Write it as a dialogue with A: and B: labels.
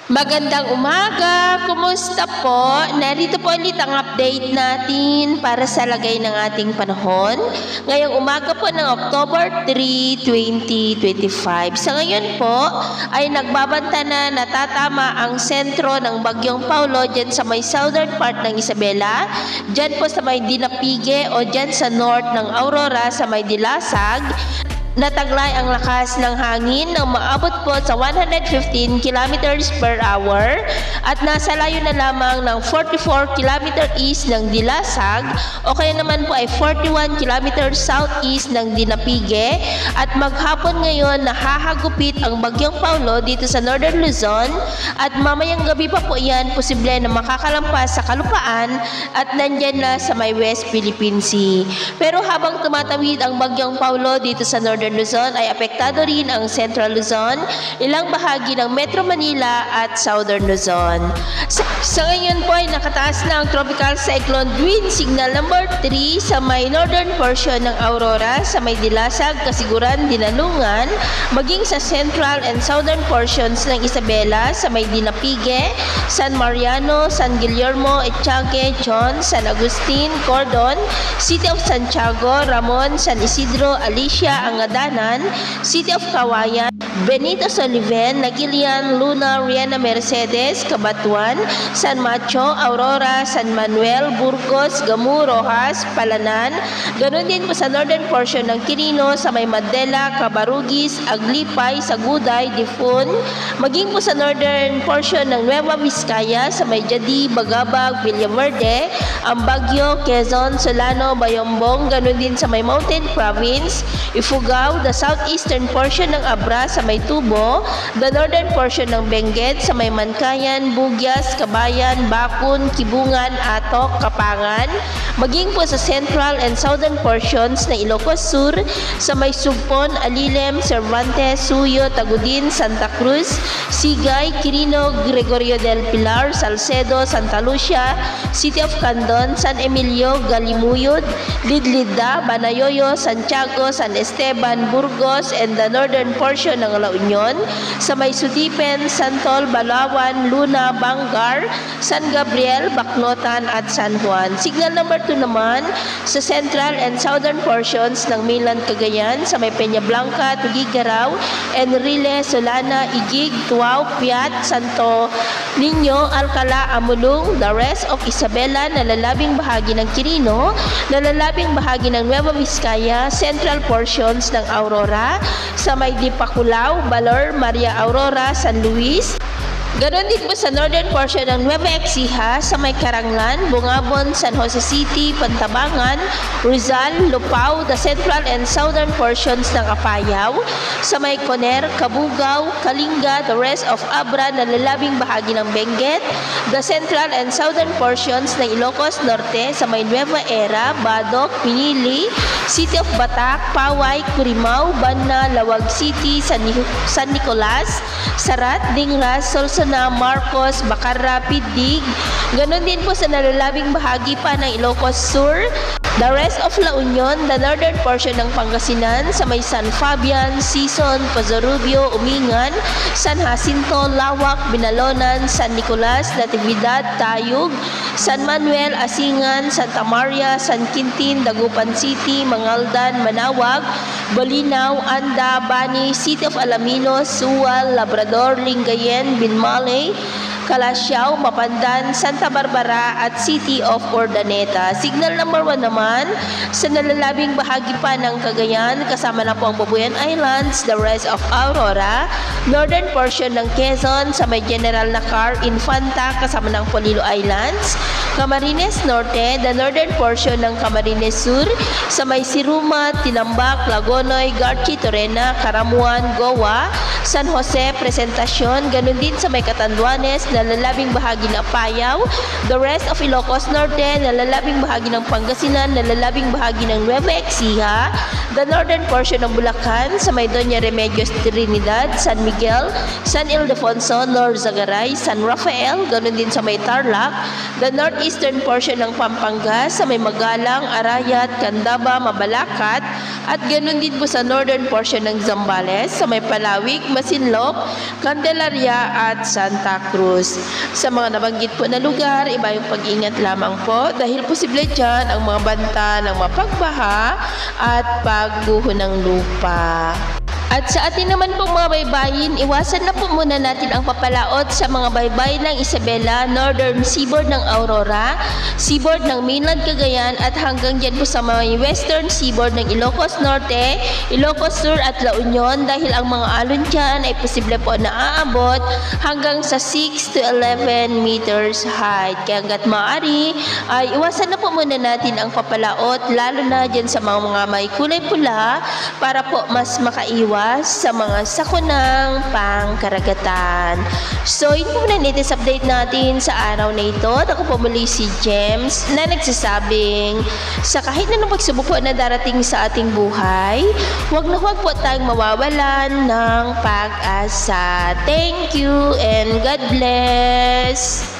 A: Magandang umaga! Kumusta po? Narito po ulit ang update natin para sa lagay ng ating panahon. Ngayong umaga po ng October 3, 2025. Sa ngayon po ay nagbabanta na natatama ang sentro ng Bagyong Paulo dyan sa may southern part ng Isabela, dyan po sa may Dinapige o dyan sa north ng Aurora sa may Dilasag. Nataglay ang lakas ng hangin na maabot po sa 115 kilometers per hour at nasa layo na lamang ng 44 km east ng Dilasag o kaya naman po ay 41 km southeast ng Dinapige at maghapon ngayon nahahagupit ang Bagyong Paulo dito sa Northern Luzon at mamayang gabi pa po yan posible na makakalampas sa kalupaan at nandyan na sa may West Philippine Sea. Pero habang tumatawid ang Bagyong Paulo dito sa Northern Luzon ay apektado rin ang Central Luzon, ilang bahagi ng Metro Manila at Southern Luzon. Sa ngayon po ay nakataas na ang Tropical Cyclone Wind Signal number 3 sa may northern portion ng Aurora, sa may Dilasag, Kasiguran, Dinalungan, maging sa central and southern portions ng Isabela, sa may Dinapige, San Mariano, San Guillermo, Etiague, John, San Agustin, Cordon, City of Santiago, Ramon, San Isidro, Alicia, Angadanan, City of Kawayan, Benito Soliven, Nagilian, Luna, Riana Mercedes, Cabatuan, San Macho, Aurora, San Manuel, Burgos, Gamu, Rojas, Palanan. Ganon din po sa northern portion ng Quirino, sa may Mandela, Cabarugis, Aglipay, Saguday, Difun, maging po sa northern portion ng Nueva Vizcaya, sa may Jadi, Bagabag, Villaverde, Ambagyo, Quezon, Solano, Bayombong, ganon din sa may Mountain Province, Ifugao, the southeastern portion ng Abra sa may Tubo, the northern portion ng Benguet sa may Mankayan, Bugyas, Kabayan, Bakun, Kibungan, Atok, Kapangan, maging po sa central and southern portions ng Ilocos Sur sa may Sugpon, Alilem, Cervantes, Suyo, Tagudin, Santa Cruz, Sigay, Quirino, Gregorio del Pilar, Salcedo, Santa Lucia, City of Candon, San Emilio, Galimuyod, Lidlida, Banayoyo, Santiago, San Esteban, Burgos, and the northern portion ng La Union, sa may Sudipen, Santol, Balawan, Luna, Bangar, San Gabriel, Baclotan, at San Juan. Signal number 2 naman sa central and southern portions ng mainland Cagayan, sa may Peña Blanca, Tugigaraw, Enrile, Solana, Igig, Tuaw, Piat, Santo Niño, Alcala, Amulung, the rest of Isabela, nalalabing bahagi ng Quirino, nalalabing bahagi ng Nueva Vizcaya, central portions ng Aurora, sa may Dipaculao, Balor, Maria Aurora, San Luis. Ganon din po sa northern portion ng Nueva Ecija, sa may Karanglan, Bungabon, San Jose City, Pantabangan, Rizal, Lupao, the central and southern portions ng Apayao, sa may Coner, Cabugao, Kalinga, the rest of Abra, nalalabing bahagi ng Benguet, the central and southern portions ng Ilocos Norte, sa may Nueva Era, Badok, Pinili, City of Batac, Paway, Curimao, Banna, Lawag City, San Nicolas, Sarat, Dingras, Solsona, Marcos, Bacarra, Pidig. Ganon din po sa nalalabing bahagi pa ng Ilocos Sur, the rest of La Union, the northern portion ng Pangasinan, sa may San Fabian, Sison, Pozorubio, Umingan, San Jacinto, Lawak, Binalonan, San Nicolas, Natividad, Tayug, San Manuel, Asingan, Santa Maria, San Quintin, Dagupan City, Mangaldan, Manawag, Balinaw, Anda, Bani, City of Alaminos, Sual, Labrador, Lingayen, Binmalay, Calasiao, Mapandan, Santa Barbara at City of Urdaneta. Signal number 1 naman sa nalalabing bahagi pa ng Cagayan, kasama na po ang Babuyan Islands, the rest of Aurora, northern portion ng Quezon sa may General Nacar, Infanta, kasama ng Polillo Islands, Camarines Norte, the northern portion ng Camarines Sur sa may Siruma, Tinambak, Lagonoy, Garchi, Torena, Caramuan, Goa, San Jose, Presentacion, ganun din sa may Catanduanes, nalalabing bahagi ng Apayao, the rest of Ilocos Norte, nalalabing bahagi ng Pangasinan, nalalabing bahagi ng Nueva Ecija, the northern portion ng Bulacan sa may Doña Remedios Trinidad, San Miguel, San Ildefonso, North Zagaray, San Rafael, ganoon din sa may Tarlac, the northeastern portion ng Pampanga sa may Magalang, Arayat, Candaba, Mabalacat, at ganoon din po sa northern portion ng Zambales sa may Palawig, Masinloc, Candelaria at Santa Cruz. Sa mga nabanggit po na lugar, iba yung pag-ingat lamang po dahil posible dyan ang mga banta ng mapagbaha at pagguho ng lupa. At sa atin naman pong mga baybayin, iwasan na po muna natin ang papalaot sa mga baybay ng Isabela, northern seaboard ng Aurora, seaboard ng mainland Cagayan at hanggang dyan po sa mga western seaboard ng Ilocos Norte, Ilocos Sur at La Union dahil ang mga alon dyan ay posible po na aabot hanggang sa 6 to 11 meters height. Kaya hanggat maaari ay iwasan na po muna natin ang papalaot lalo na dyan sa mga may kulay pula para po mas makaiwas sa mga sakunang pangkaragatan. So, yun po na latest update natin sa araw na ito. At ako po muli si James na nagsasabing sa kahit na pagsubok po na darating sa ating buhay, huwag na huwag po tayong mawawalan ng pag-asa. Thank you and God bless!